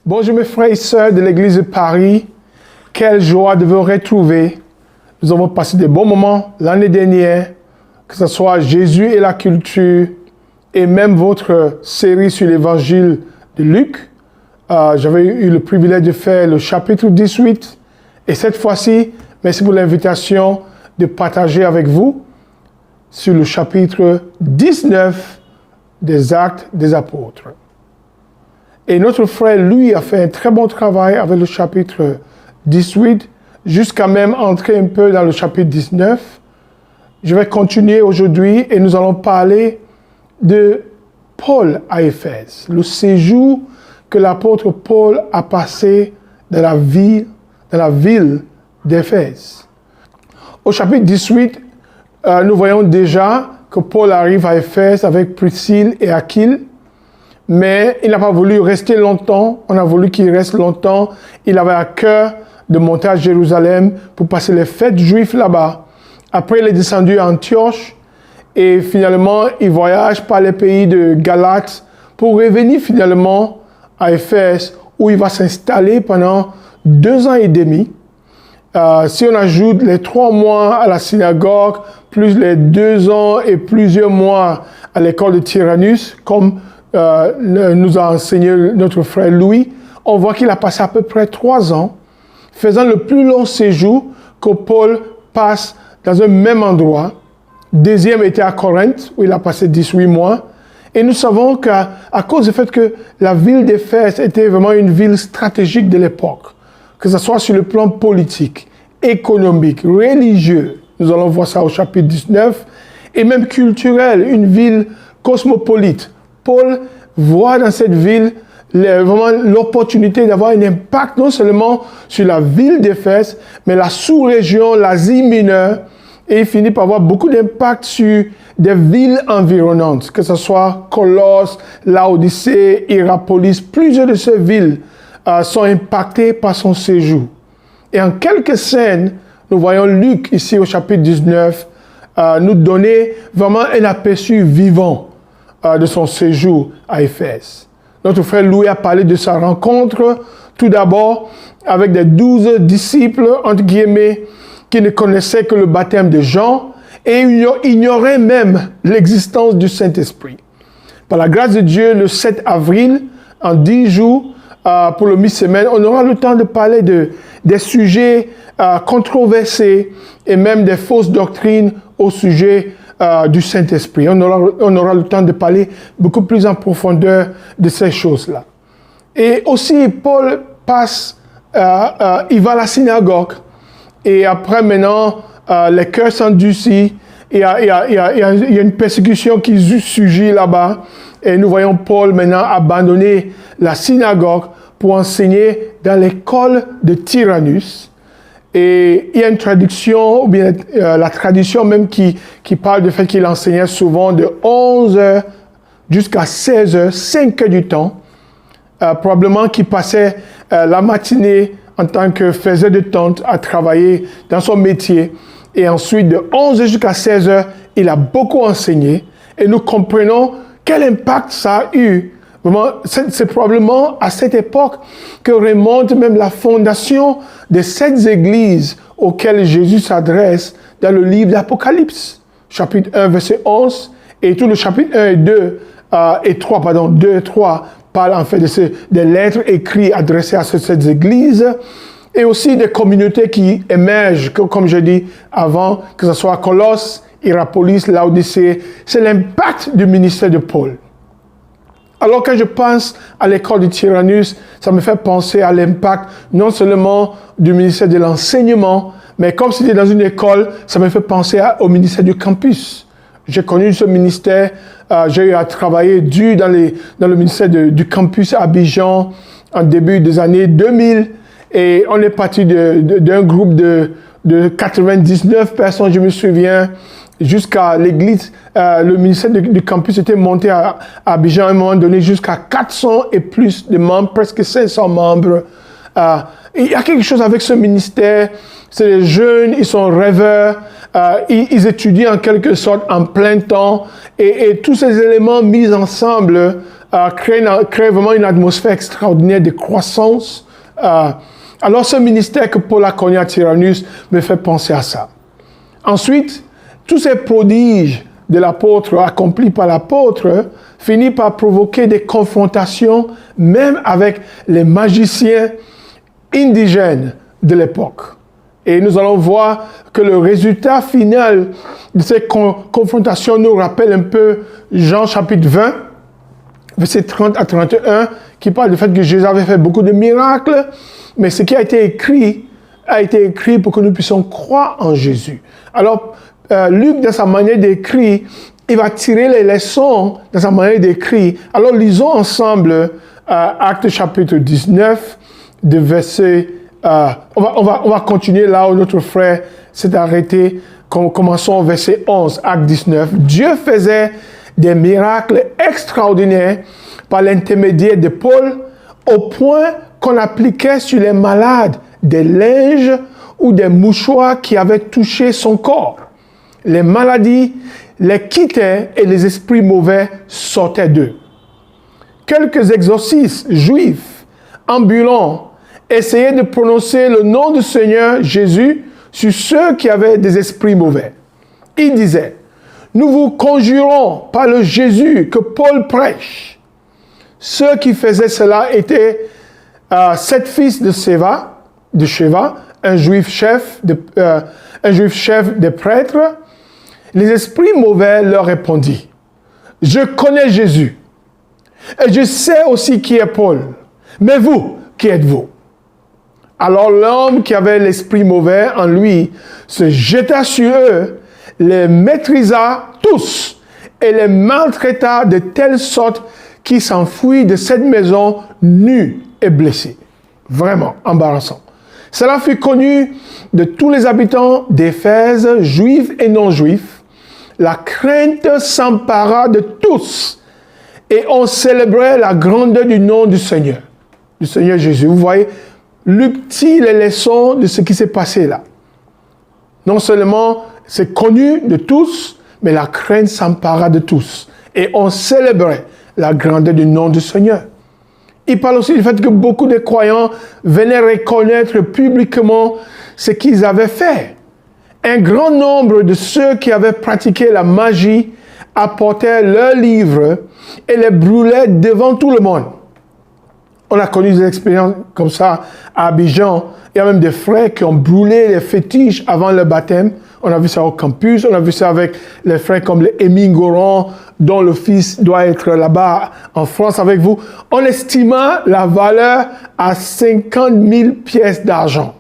Bonjour mes frères et sœurs de l'église de Paris. Quelle joie de vous retrouver. Nous avons passé de bons moments l'année dernière, que ce soit Jésus et la culture, et même votre série sur l'évangile de Luc. J'avais eu le privilège de faire le chapitre 18. Et cette fois-ci, merci pour l'invitation de partager avec vous sur le chapitre 19 des Actes des Apôtres. Et notre frère, lui, a fait un très bon travail avec le chapitre 18, jusqu'à même entrer un peu dans le chapitre 19. Je vais continuer aujourd'hui et nous allons parler de Paul à Éphèse, le séjour que l'apôtre Paul a passé dans la ville d'Éphèse. Au chapitre 18, nous voyons déjà que Paul arrive à Éphèse avec Priscille et Aquile. Mais il n'a pas voulu rester longtemps. On a voulu qu'il reste longtemps. Il avait à cœur de monter à Jérusalem pour passer les fêtes juives là-bas. Après, il est descendu à Antioche et finalement, il voyage par les pays de Galate pour revenir finalement à Éphèse où il va s'installer pendant 2 ans et demi. Si on ajoute les 3 mois à la synagogue, plus les 2 ans et plusieurs mois à l'école de Tyrannus, comme nous a enseigné notre frère Louis, on voit qu'il a passé à peu près 3 ans, faisant le plus long séjour que Paul passe dans un même endroit. Deuxième était à Corinthe, où il a passé 18 mois. Et nous savons qu'à cause du fait que la ville d'Éphèse était vraiment une ville stratégique de l'époque, que ce soit sur le plan politique, économique, religieux, nous allons voir ça au chapitre 19, et même culturel, une ville cosmopolite. Paul voit dans cette ville vraiment l'opportunité d'avoir un impact non seulement sur la ville d'Éphèse, mais la sous-région, l'Asie mineure, et il finit par avoir beaucoup d'impact sur des villes environnantes, que ce soit Colosse, Laodicée, Hiérapolis. Plusieurs de ces villes sont impactées par son séjour. Et en quelques scènes, nous voyons Luc, ici au chapitre 19, nous donner vraiment un aperçu vivant de son séjour à Éphèse. Notre frère Louis a parlé de sa rencontre, tout d'abord avec des 12 disciples, entre guillemets, qui ne connaissaient que le baptême de Jean et ignoraient même l'existence du Saint-Esprit. Par la grâce de Dieu, le 7 avril, en 10 jours, pour le mi-semaine, on aura le temps de parler des sujets controversés et même des fausses doctrines au sujet du Saint-Esprit. On aura le temps de parler beaucoup plus en profondeur de ces choses-là. Et aussi, Paul passe, il va à la synagogue, et après maintenant, les cœurs s'endurcissent, il y a une persécution qui surgit là-bas, et nous voyons Paul maintenant abandonner la synagogue pour enseigner dans l'école de Tyrannus. Et il y a une traduction, ou bien la tradition même qui parle du fait qu'il enseignait souvent de 11h jusqu'à 16h, 5 heures du temps, probablement qu'il passait la matinée en tant que faiseur de tente à travailler dans son métier. Et ensuite, de 11h jusqu'à 16h, il a beaucoup enseigné. Et nous comprenons quel impact ça a eu. Vraiment, c'est probablement à cette époque que remonte même la fondation de cette église auxquelles Jésus s'adresse dans le livre d'Apocalypse, chapitre 1, verset 11, et tout le chapitre 1 et 2 et 3, pardon, 2 et 3 parlent en fait des lettres écrites adressées à cette église, et aussi des communautés qui émergent, comme je dis avant, que ce soit Colosse, Hiérapolis, Laodicée. C'est l'impact du ministère de Paul. Alors quand je pense à l'école de Tyrannus, ça me fait penser à l'impact non seulement du ministère de l'enseignement, mais comme c'était dans une école, ça me fait penser au ministère du campus. J'ai connu ce ministère, j'ai eu à travailler dans le ministère du campus à Abidjan en début des années 2000, et on est parti d'un groupe de 99 personnes, je me souviens, jusqu'à l'église. Le ministère du campus était monté à Abidjan à un moment donné jusqu'à 400 et plus de membres, presque 500 membres. Il y a quelque chose avec ce ministère. C'est les jeunes, ils sont rêveurs, ils étudient en quelque sorte en plein temps, et tous ces éléments mis ensemble crée vraiment une atmosphère extraordinaire de croissance. Alors ce ministère que Paul a connu à Tyrannus me fait penser à ça. Ensuite, tous ces prodiges de l'apôtre accomplis par l'apôtre finissent par provoquer des confrontations même avec les magiciens indigènes de l'époque. Et nous allons voir que le résultat final de ces confrontations nous rappelle un peu Jean chapitre 20, versets 30 à 31, qui parle du fait que Jésus avait fait beaucoup de miracles, mais ce qui a été écrit pour que nous puissions croire en Jésus. Alors, Luc, dans sa manière d'écrire, il va tirer les leçons dans sa manière d'écrire. Alors, lisons ensemble Actes chapitre 19, de verset... on va continuer là où notre frère s'est arrêté. Commençons au verset 11, Acte 19. Dieu faisait des miracles extraordinaires par l'intermédiaire de Paul, au point qu'on appliquait sur les malades des linges ou des mouchoirs qui avaient touché son corps. Les maladies les quittaient et les esprits mauvais sortaient d'eux. Quelques exorcistes juifs ambulants essayaient de prononcer le nom du Seigneur Jésus sur ceux qui avaient des esprits mauvais. Ils disaient: nous vous conjurons par le Jésus que Paul prêche. Ceux qui faisaient cela étaient 7 fils de Sheva, un juif chef des prêtres. Les esprits mauvais leur répondit: je connais Jésus, et je sais aussi qui est Paul, mais vous, qui êtes-vous? Alors l'homme qui avait l'esprit mauvais en lui se jeta sur eux, les maîtrisa tous et les maltraita de telle sorte qu'ils s'enfuirent de cette maison nus et blessés. Vraiment embarrassant. Cela fut connu de tous les habitants d'Éphèse, juifs et non-juifs. La crainte s'empara de tous et on célébrait la grandeur du nom du Seigneur Jésus. Vous voyez, Luc tire les leçons de ce qui s'est passé là. Non seulement c'est connu de tous, mais la crainte s'empara de tous. Et on célébrait la grandeur du nom du Seigneur. Il parle aussi du fait que beaucoup de croyants venaient reconnaître publiquement ce qu'ils avaient fait. Un grand nombre de ceux qui avaient pratiqué la magie apportaient leurs livres et les brûlaient devant tout le monde. On a connu des expériences comme ça à Abidjan. Il y a même des frères qui ont brûlé les fétiches avant le baptême. On a vu ça au campus, on a vu ça avec les frères comme les Émile Goran, dont le fils doit être là-bas en France avec vous. On estima la valeur à 50 000 pièces d'argent.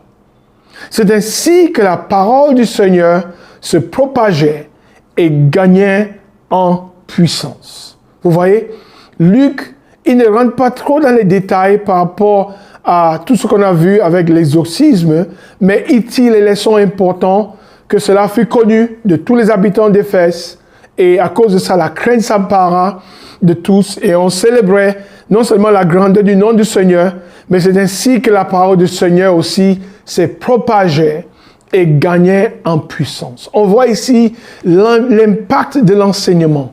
C'est ainsi que la parole du Seigneur se propageait et gagnait en puissance. Vous voyez, Luc, il ne rentre pas trop dans les détails par rapport à tout ce qu'on a vu avec l'exorcisme, mais il tire les leçons importantes, que cela fut connu de tous les habitants d'Éphèse, et à cause de ça, la crainte s'empara de tous, et on célébrait non seulement la grandeur du nom du Seigneur, mais c'est ainsi que la parole du Seigneur aussi s'est propagée et gagnait en puissance. On voit ici l'impact de l'enseignement.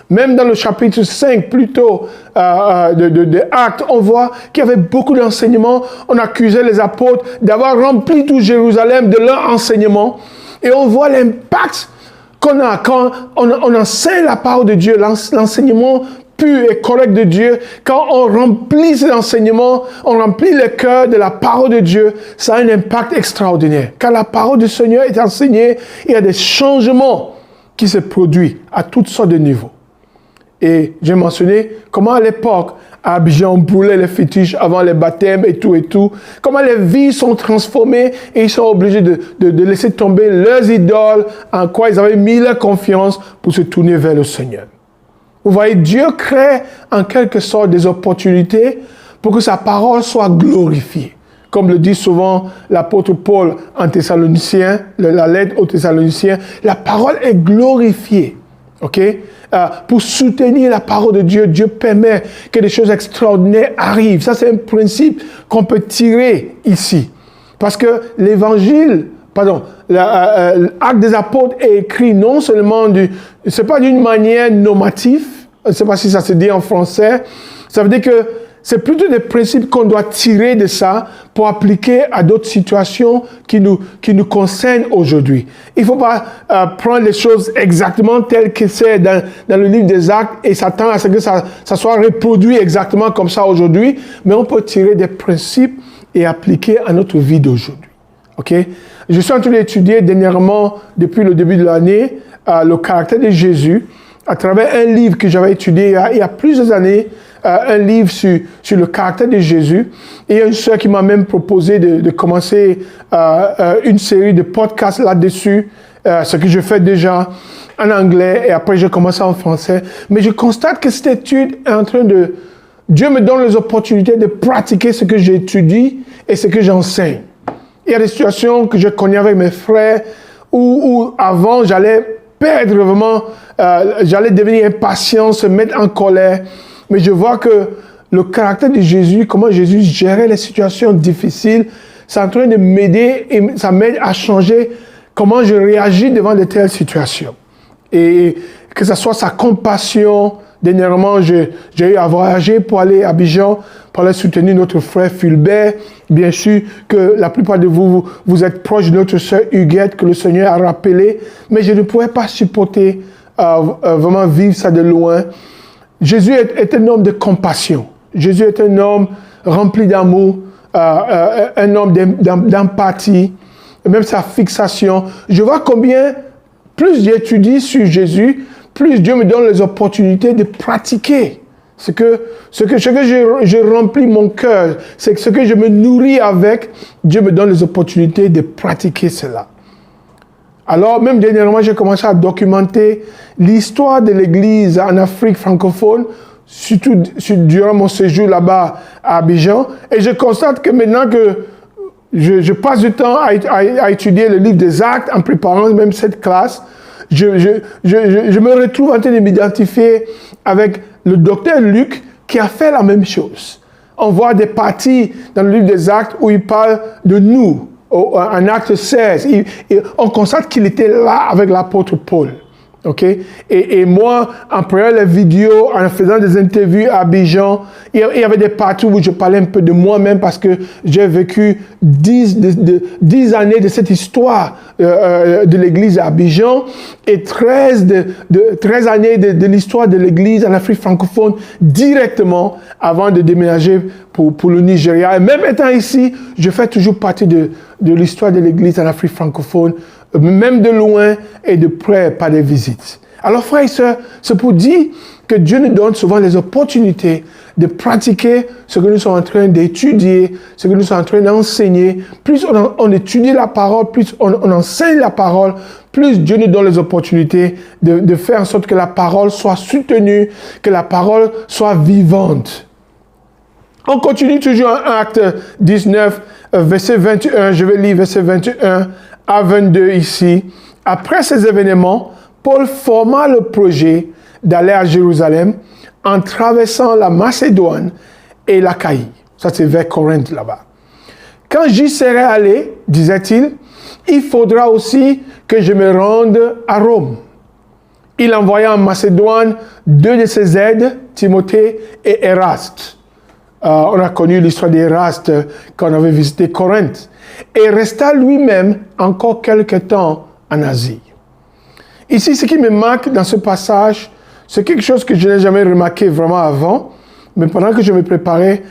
Même dans le chapitre 5, plutôt, de Actes, on voit qu'il y avait beaucoup d'enseignements. On accusait les apôtres d'avoir rempli tout Jérusalem de leur enseignement. Et on voit l'impact qu'on a quand on enseigne la parole de Dieu, l'enseignement pur et correct de Dieu. Quand on remplit ces enseignements, on remplit le cœur de la parole de Dieu, ça a un impact extraordinaire. Quand la parole du Seigneur est enseignée, il y a des changements qui se produisent à toutes sortes de niveaux. Et j'ai mentionné comment à l'époque, à Abidjan, on brûlait les fétiches avant les baptêmes et tout. Comment les vies sont transformées et ils sont obligés de laisser tomber leurs idoles en quoi ils avaient mis leur confiance pour se tourner vers le Seigneur. Vous voyez, Dieu crée en quelque sorte des opportunités pour que sa parole soit glorifiée. Comme le dit souvent l'apôtre Paul en Thessaloniciens, la lettre aux Thessaloniciens, la parole est glorifiée. Ok? Pour soutenir la parole de Dieu, Dieu permet que des choses extraordinaires arrivent. Ça, c'est un principe qu'on peut tirer ici. Parce que l'acte des apôtres est écrit non seulement c'est pas d'une manière normative, Je ne sais pas si ça se dit en français. Ça veut dire que c'est plutôt des principes qu'on doit tirer de ça pour appliquer à d'autres situations qui nous concernent aujourd'hui. Il ne faut pas prendre les choses exactement telles que c'est dans le livre des Actes et s'attendre à ce que ça soit reproduit exactement comme ça aujourd'hui, mais on peut tirer des principes et appliquer à notre vie d'aujourd'hui. Ok? Je suis en train d'étudier dernièrement, depuis le début de l'année, le caractère de Jésus à travers un livre que j'avais étudié il y a plusieurs années, un livre sur le caractère de Jésus. Et il y a une sœur qui m'a même proposé de commencer une série de podcasts là-dessus, ce que je fais déjà en anglais et après je commence en français. Mais je constate que cette étude est en train de... Dieu me donne les opportunités de pratiquer ce que j'étudie et ce que j'enseigne. Il y a des situations que je connais avec mes frères où avant j'allais perdre vraiment, j'allais devenir impatient, se mettre en colère. Mais je vois que le caractère de Jésus, comment Jésus gérait les situations difficiles, c'est en train de m'aider et ça m'aide à changer comment je réagis devant de telles situations. Et que ce soit sa compassion. Dernièrement, j'ai eu à voyager pour aller à Abidjan, pour aller soutenir notre frère Fulbert. Bien sûr que la plupart de vous êtes proches de notre sœur Huguette, que le Seigneur a rappelé, mais je ne pouvais pas supporter vraiment vivre ça de loin. Jésus est un homme de compassion. Jésus est un homme rempli d'amour, un homme d'empathie, même sa fixation. Je vois combien, plus j'étudie sur Jésus, plus Dieu me donne les opportunités de pratiquer ce que je remplis mon cœur, c'est ce que je me nourris avec, Dieu me donne les opportunités de pratiquer cela. Alors, même dernièrement, j'ai commencé à documenter l'histoire de l'Église en Afrique francophone, surtout durant mon séjour là-bas à Abidjan. Et je constate que maintenant que je passe du temps à étudier le livre des Actes, en préparant même cette classe, je me retrouve en train de m'identifier avec le docteur Luc qui a fait la même chose. On voit des parties dans le livre des Actes où il parle de nous. En acte 16, on constate qu'il était là avec l'apôtre Paul. Okay? Et moi, en prenant les vidéos, en faisant des interviews à Abidjan, il y avait des parties où je parlais un peu de moi-même parce que j'ai vécu 10 années de cette histoire de l'église à Abidjan et 13 années de l'histoire de l'église en Afrique francophone directement avant de déménager pour le Nigeria. Et même étant ici, je fais toujours partie de l'histoire de l'église en Afrique francophone, même de loin et de près par des visites. Alors frères et sœurs, c'est pour dire que Dieu nous donne souvent les opportunités de pratiquer ce que nous sommes en train d'étudier, ce que nous sommes en train d'enseigner. Plus on étudie la parole, plus on enseigne la parole, plus Dieu nous donne les opportunités de faire en sorte que la parole soit soutenue, que la parole soit vivante. On continue toujours en Acte 19, verset 21, je vais lire verset 21 à 22 ici. Après ces événements, Paul forma le projet d'aller à Jérusalem en traversant la Macédoine et l'Achaïe. Ça, c'est vers Corinthe là-bas. Quand j'y serai allé, disait-il, il faudra aussi que je me rende à Rome. Il envoya en Macédoine 2 de ses aides, Timothée et Eraste. On a connu l'histoire d'Eraste quand on avait visité Corinthe. Et resta lui-même encore quelque temps en Asie. Ici, ce qui me marque dans ce passage, c'est quelque chose que je n'ai jamais remarqué vraiment avant, mais pendant que je me préparais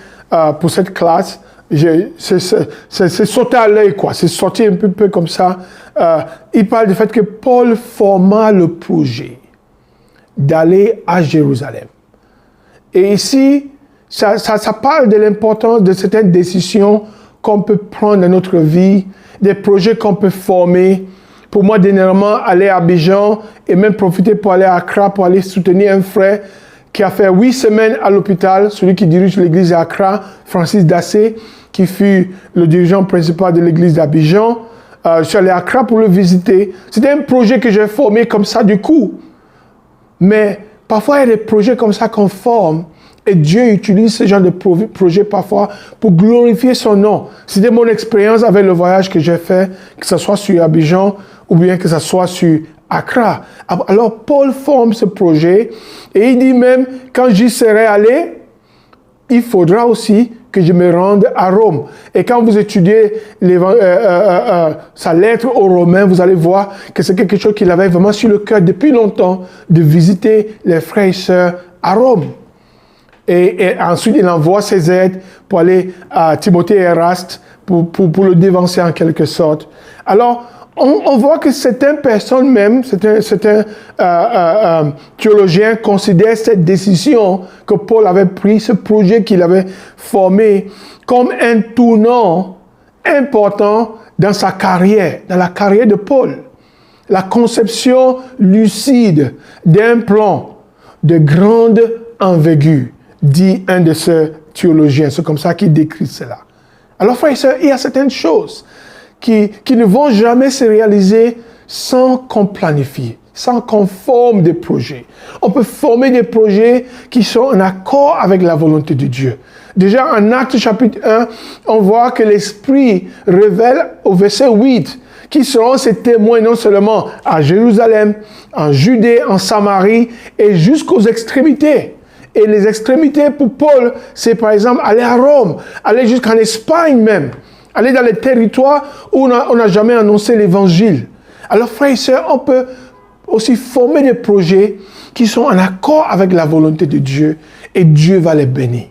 pour cette classe, c'est sauté à l'œil, quoi. C'est sorti un peu comme ça. Il parle du fait que Paul forma le projet d'aller à Jérusalem. Et ici, ça parle de l'importance de certaines décisions qu'on peut prendre dans notre vie, des projets qu'on peut former. Pour moi, dernièrement, aller à Abidjan et même profiter pour aller à Accra, pour aller soutenir un frère qui a fait 8 semaines à l'hôpital, celui qui dirige l'église d'Accra, Francis Dassé, qui fut le dirigeant principal de l'église d'Abidjan. Je suis allé à Accra pour le visiter. C'était un projet que j'ai formé comme ça du coup. Mais parfois, il y a des projets comme ça qu'on forme. Et Dieu utilise ce genre de projet parfois pour glorifier son nom. C'était mon expérience avec le voyage que j'ai fait, que ce soit sur Abidjan ou bien que ce soit sur Accra. Alors Paul forme ce projet et il dit même, quand j'y serai allé, il faudra aussi que je me rende à Rome. Et quand vous étudiez sa lettre aux Romains, vous allez voir que c'est quelque chose qu'il avait vraiment sur le cœur depuis longtemps, de visiter les frères et sœurs à Rome. Et ensuite, il envoie ses aides pour aller à Timothée et Eraste, pour le dévancer en quelque sorte. Alors, on voit que certaines personnes même, certains théologiens considèrent cette décision que Paul avait prise, ce projet qu'il avait formé, comme un tournant important dans sa carrière, dans la carrière de Paul. La conception lucide d'un plan de grande envergure, dit un de ces théologiens. C'est comme ça qu'il décrit cela. Alors, frères et sœurs, il y a certaines choses qui ne vont jamais se réaliser sans qu'on planifie, sans qu'on forme des projets. On peut former des projets qui sont en accord avec la volonté de Dieu. Déjà, en Actes chapitre 1, on voit que l'Esprit révèle au verset 8 qui seront ses témoins non seulement à Jérusalem, en Judée, en Samarie et jusqu'aux extrémités. Et les extrémités pour Paul, c'est par exemple aller à Rome, aller jusqu'en Espagne même, aller dans les territoires où on n'a jamais annoncé l'évangile. Alors frères et sœurs, on peut aussi former des projets qui sont en accord avec la volonté de Dieu et Dieu va les bénir.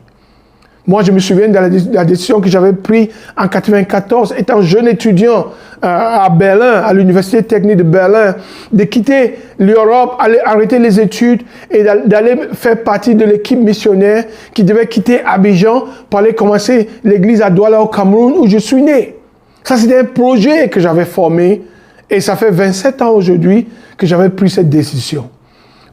Moi, je me souviens de la décision que j'avais prise en 1994, étant jeune étudiant à Berlin, à l'Université technique de Berlin, de quitter l'Europe, aller arrêter les études et d'aller faire partie de l'équipe missionnaire qui devait quitter Abidjan pour aller commencer l'église à Douala au Cameroun où je suis né. Ça, c'était un projet que j'avais formé et ça fait 27 ans aujourd'hui que j'avais pris cette décision.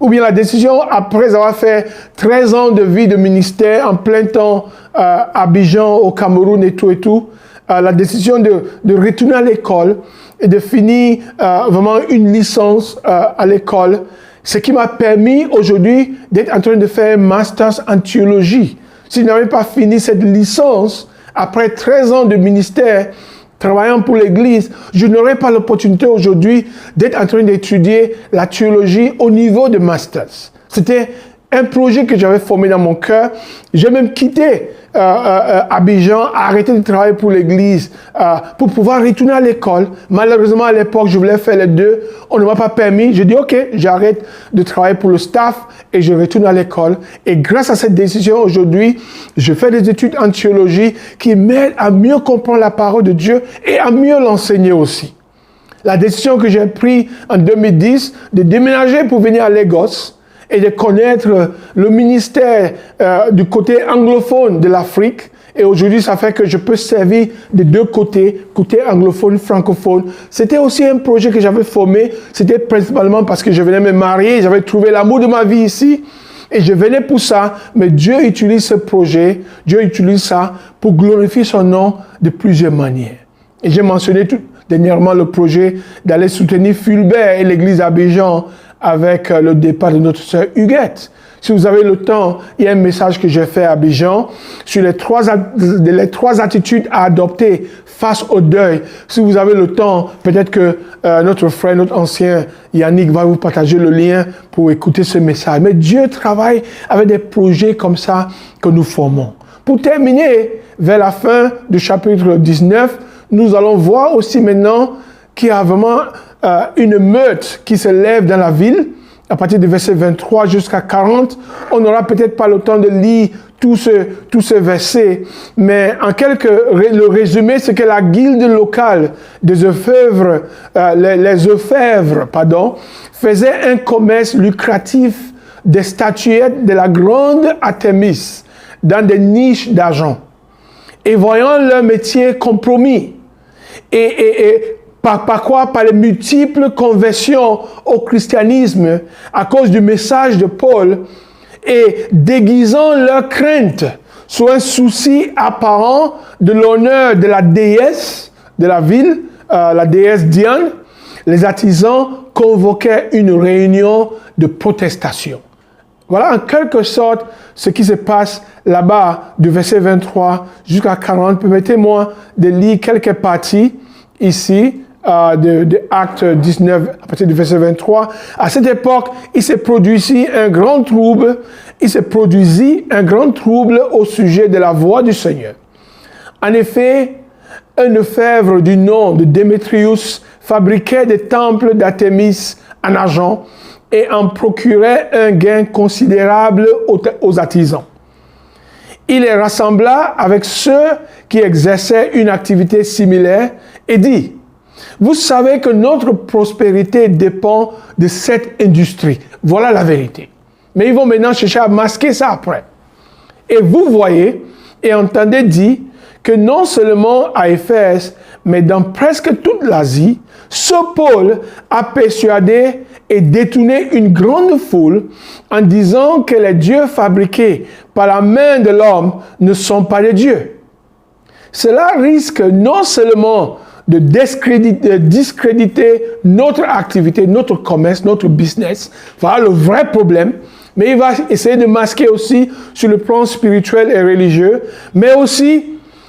Ou bien la décision, après avoir fait 13 ans de vie de ministère en plein temps à Abidjan, au Cameroun et tout, la décision de retourner à l'école et de finir vraiment une licence à l'école, ce qui m'a permis aujourd'hui d'être en train de faire un master en théologie. Si je n'avais pas fini cette licence, après 13 ans de ministère, travaillant pour l'Église, je n'aurais pas l'opportunité aujourd'hui d'être en train d'étudier la théologie au niveau de masters. C'était un projet que j'avais formé dans mon cœur. J'ai même quitté Abidjan, arrêté de travailler pour l'Église pour pouvoir retourner à l'école. Malheureusement, à l'époque, je voulais faire les deux. On ne m'a pas permis. J'ai dit, OK, j'arrête de travailler pour le staff et je retourne à l'école. Et grâce à cette décision, aujourd'hui, je fais des études en théologie qui m'aident à mieux comprendre la parole de Dieu et à mieux l'enseigner aussi. La décision que j'ai prise en 2010 de déménager pour venir à Lagos et de connaître le ministère du côté anglophone de l'Afrique. Et aujourd'hui, ça fait que je peux servir des deux côtés, côté anglophone, francophone. C'était aussi un projet que j'avais formé. C'était principalement parce que je venais me marier, j'avais trouvé l'amour de ma vie ici. Et je venais pour ça, mais Dieu utilise ce projet, Dieu utilise ça pour glorifier son nom de plusieurs manières. Et j'ai mentionné tout dernièrement le projet d'aller soutenir Fulbert et l'église Abidjan avec le départ de notre sœur Huguette. Si vous avez le temps, il y a un message que j'ai fait à Abidjan sur les trois attitudes à adopter face au deuil. Si vous avez le temps, peut-être que notre frère, notre ancien Yannick va vous partager le lien pour écouter ce message. Mais Dieu travaille avec des projets comme ça que nous formons. Pour terminer, vers la fin du chapitre 19, nous allons voir aussi maintenant qu'il y a vraiment une meute qui se lève dans la ville, à partir du verset 23 jusqu'à 40. On n'aura peut-être pas le temps de lire tous ces versets, mais en le résumé, c'est que la guilde locale des orfèvres, les orfèvres, faisait un commerce lucratif des statuettes de la grande Artémis dans des niches d'argent. Et voyant leur métier compromis, par les multiples conversions au christianisme à cause du message de Paul et déguisant leur crainte sous un souci apparent de l'honneur de la déesse de la ville, la déesse Diane, les artisans convoquaient une réunion de protestation. Voilà en quelque sorte ce qui se passe là-bas du verset 23 jusqu'à 40. Permettez-moi de lire quelques parties ici de Actes 19, à partir du verset 23. À cette époque, il se produisit un grand trouble au sujet de la voix du Seigneur. En effet, un orfèvre du nom de Démétrius fabriquait des temples d'Artémis en argent et en procurait un gain considérable aux artisans. Il les rassembla avec ceux qui exerçaient une activité similaire et dit: « Vous savez que notre prospérité dépend de cette industrie. » Voilà la vérité. Mais ils vont maintenant chercher à masquer ça après. Et vous voyez et entendez dire que non seulement à Éphèse, mais dans presque toute l'Asie, ce Paul a persuadé et détourné une grande foule en disant que les dieux fabriqués par la main de l'homme ne sont pas des dieux. Cela risque non seulement de discréditer notre activité, notre commerce, notre business, voilà le vrai problème, mais il va essayer de masquer aussi sur le plan spirituel et religieux, mais aussi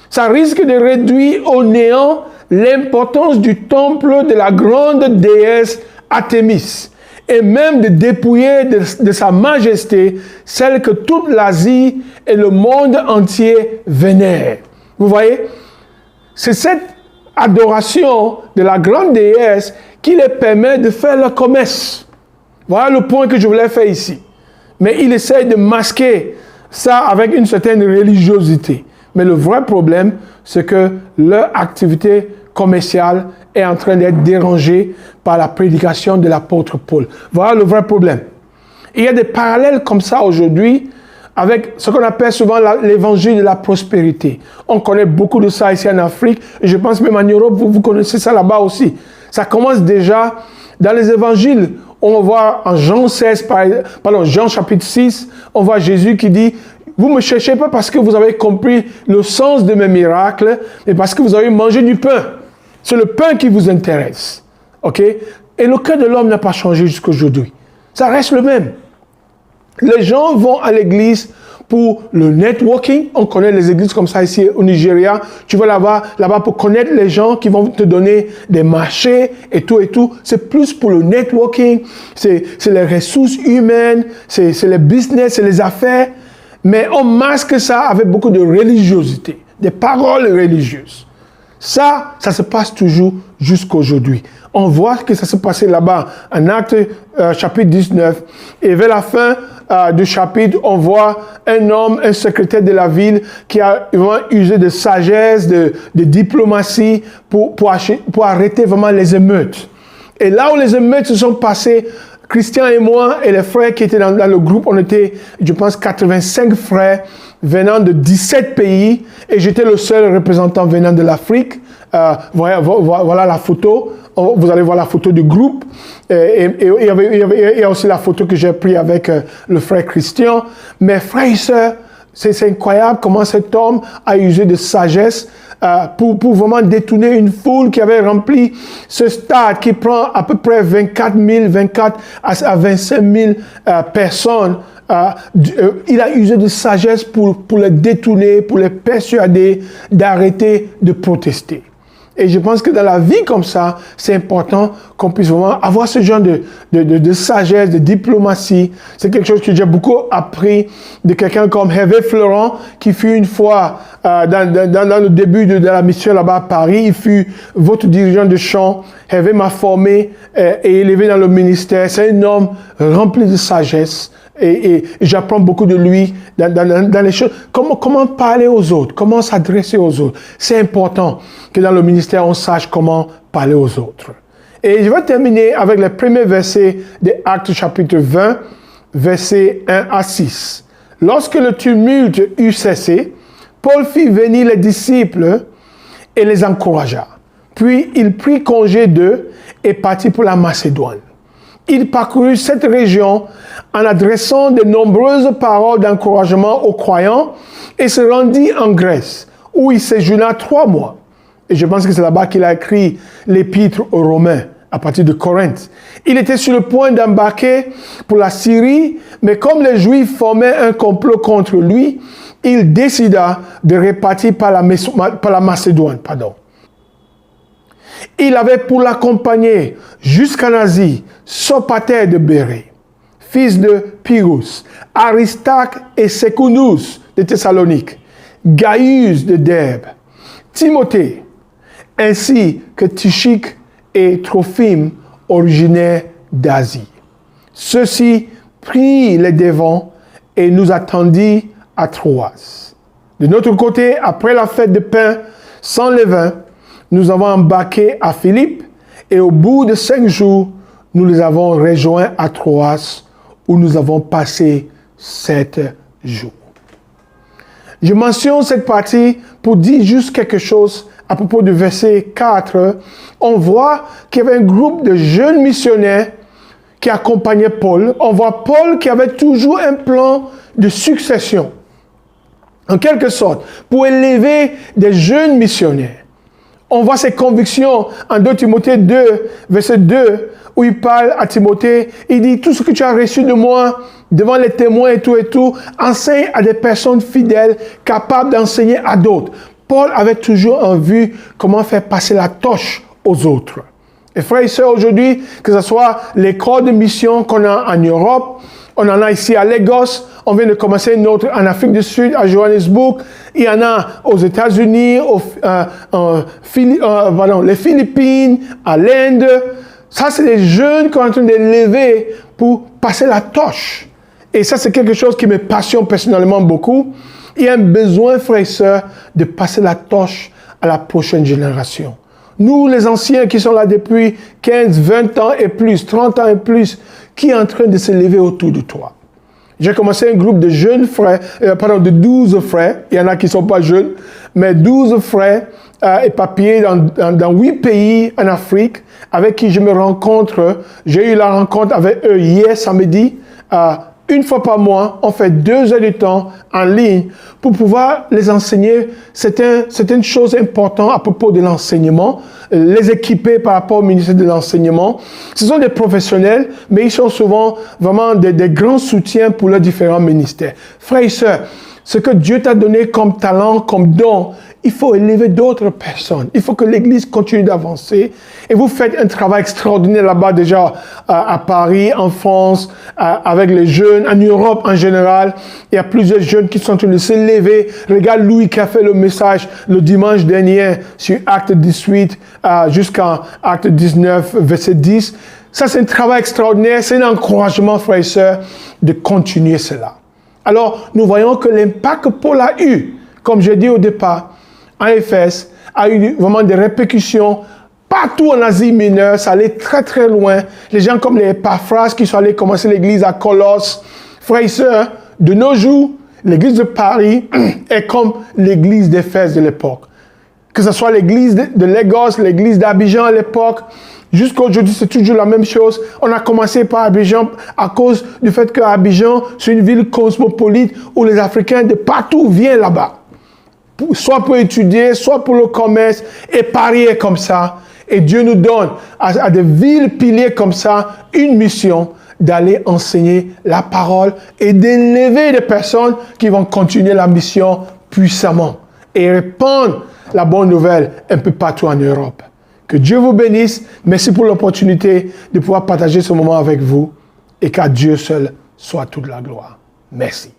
ça risque de réduire au néant l'importance du temple de la grande déesse Artémis et même de dépouiller de sa majesté celle que toute l'Asie et le monde entier vénèrent. Vous voyez, c'est cette adoration de la grande déesse qui les permet de faire leur commerce. Voilà le point que je voulais faire ici. Mais il essaie de masquer ça avec une certaine religiosité. Mais le vrai problème, c'est que leur activité commerciale est en train d'être dérangée par la prédication de l'apôtre Paul. Voilà le vrai problème. Il y a des parallèles comme ça aujourd'hui avec ce qu'on appelle souvent l'évangile de la prospérité. On connaît beaucoup de ça ici en Afrique, et je pense même en Europe, vous connaissez ça là-bas aussi. Ça commence déjà dans les évangiles. On voit en Jean chapitre 6, on voit Jésus qui dit: vous ne me cherchez pas parce que vous avez compris le sens de mes miracles, mais parce que vous avez mangé du pain. C'est le pain qui vous intéresse. OK? Et le cœur de l'homme n'a pas changé jusqu'à aujourd'hui. Ça reste le même. Les gens vont à l'église pour le networking. On connaît les églises comme ça ici au Nigeria. Tu vas là-bas pour connaître les gens qui vont te donner des marchés et tout et tout. C'est plus pour le networking. C'est les ressources humaines, c'est les business, c'est les affaires. Mais on masque ça avec beaucoup de religiosité, des paroles religieuses. Ça se passe toujours jusqu'à aujourd'hui. On voit que ça s'est passé là-bas en Actes chapitre 19. Et vers la fin du chapitre, on voit un homme, un secrétaire de la ville qui a usé de sagesse, de diplomatie pour arrêter vraiment les émeutes. Et là où les émeutes se sont passées, Christian et moi et les frères qui étaient dans le groupe, on était, je pense, 85 frères venant de 17 pays et j'étais le seul représentant venant de l'Afrique. Voilà la photo. Vous allez voir la photo du groupe. Et il y a aussi la photo que j'ai prise avec le frère Christian. Mais frères et sœurs, c'est incroyable comment cet homme a usé de sagesse pour vraiment détourner une foule qui avait rempli ce stade qui prend à peu près 24 à 25 000 personnes. Il a usé de sagesse pour les détourner, pour les persuader d'arrêter de protester. Et je pense que dans la vie comme ça, c'est important qu'on puisse vraiment avoir ce genre de sagesse, de diplomatie. C'est quelque chose que j'ai beaucoup appris de quelqu'un comme Hervé Florent, qui fut une fois dans le début de la mission là-bas à Paris. Il fut votre dirigeant de chant. Hervé m'a formé et élevé dans le ministère. C'est un homme rempli de sagesse. Et j'apprends beaucoup de lui dans les choses. Comment parler aux autres, comment s'adresser aux autres. C'est important que dans le ministère, on sache comment parler aux autres. Et je vais terminer avec les premiers versets de Actes chapitre 20, versets 1 à 6. Lorsque le tumulte eut cessé, Paul fit venir les disciples et les encouragea. Puis il prit congé d'eux et partit pour la Macédoine. Il parcourut cette région en adressant de nombreuses paroles d'encouragement aux croyants et se rendit en Grèce, où il séjourna 3 mois. Et je pense que c'est là-bas qu'il a écrit l'épître aux Romains, à partir de Corinthe. Il était sur le point d'embarquer pour la Syrie, mais comme les Juifs formaient un complot contre lui, il décida de repartir par la Macédoine. Il avait pour l'accompagner jusqu'en Asie Sopater de Bérée, fils de Pyrrhus, Aristarque et Sécundus de Thessalonique, Gaius de Derbe, Timothée, ainsi que Tychique et Trophime, originaires d'Asie. Ceux-ci prirent les devants et nous attendit à Troas. De notre côté, après la fête de pain sans levain, nous avons embarqué à Philippe et au bout de 5 jours, nous les avons rejoints à Troas où nous avons passé 7 jours. Je mentionne cette partie pour dire juste quelque chose à propos du verset 4. On voit qu'il y avait un groupe de jeunes missionnaires qui accompagnait Paul. On voit Paul qui avait toujours un plan de succession, en quelque sorte, pour élever des jeunes missionnaires. On voit ses convictions en 2 Timothée 2, verset 2, où il parle à Timothée, il dit, tout ce que tu as reçu de moi, devant les témoins et tout, enseigne à des personnes fidèles, capables d'enseigner à d'autres. Paul avait toujours en vue comment faire passer la torche aux autres. Et frères et sœurs, aujourd'hui, que ce soit les corps de mission qu'on a en Europe, on en a ici à Lagos, on vient de commencer une autre en Afrique du Sud, à Johannesburg, il y en a aux États-Unis, les Philippines, à l'Inde. Ça, c'est des jeunes qu'on est en train de lever pour passer la torche. Et ça, c'est quelque chose qui me passionne personnellement beaucoup. Il y a un besoin, frères et sœurs, de passer la torche à la prochaine génération. Nous, les anciens qui sont là depuis 15, 20 ans et plus, 30 ans et plus, qui est en train de se lever autour de toi. J'ai commencé un groupe de jeunes frères, de 12 frères, il y en a qui ne sont pas jeunes, mais 12 frères éparpillés dans 8 pays en Afrique, avec qui je me rencontre. J'ai eu la rencontre avec eux hier samedi, une fois par mois, on fait 2 heures de temps en ligne pour pouvoir les enseigner. C'est une chose importante à propos de l'enseignement, les équiper par rapport au ministère de l'enseignement. Ce sont des professionnels, mais ils sont souvent vraiment des grands soutiens pour leurs différents ministères. Frères et sœurs, ce que Dieu t'a donné comme talent, comme don, il faut élever d'autres personnes. Il faut que l'Église continue d'avancer. Et vous faites un travail extraordinaire là-bas déjà à Paris, en France, avec les jeunes, en Europe en général. Il y a plusieurs jeunes qui sont en train de se lever. Regarde Louis qui a fait le message le dimanche dernier sur Acte 18 jusqu'à Acte 19, verset 10. Ça, c'est un travail extraordinaire. C'est un encouragement, frères et sœurs, de continuer cela. Alors, nous voyons que l'impact que Paul a eu, comme j'ai dit au départ, en Éphèse, a eu vraiment des répercussions partout en Asie mineure. Ça allait très très loin. Les gens comme les Epaphras qui sont allés commencer l'église à Colosse. Frères et sœurs, de nos jours, l'église de Paris est comme l'église d'Éphèse de l'époque. Que ce soit l'église de Lagos, l'église d'Abidjan à l'époque, jusqu'à aujourd'hui, c'est toujours la même chose. On a commencé par Abidjan à cause du fait qu'Abidjan, c'est une ville cosmopolite où les Africains de partout viennent là-bas. Soit pour étudier, soit pour le commerce. Et Paris est comme ça. Et Dieu nous donne à des villes piliers comme ça une mission d'aller enseigner la parole et d'élever des personnes qui vont continuer la mission puissamment et répandre la bonne nouvelle un peu partout en Europe. Que Dieu vous bénisse. Merci pour l'opportunité de pouvoir partager ce moment avec vous et qu'à Dieu seul soit toute la gloire. Merci.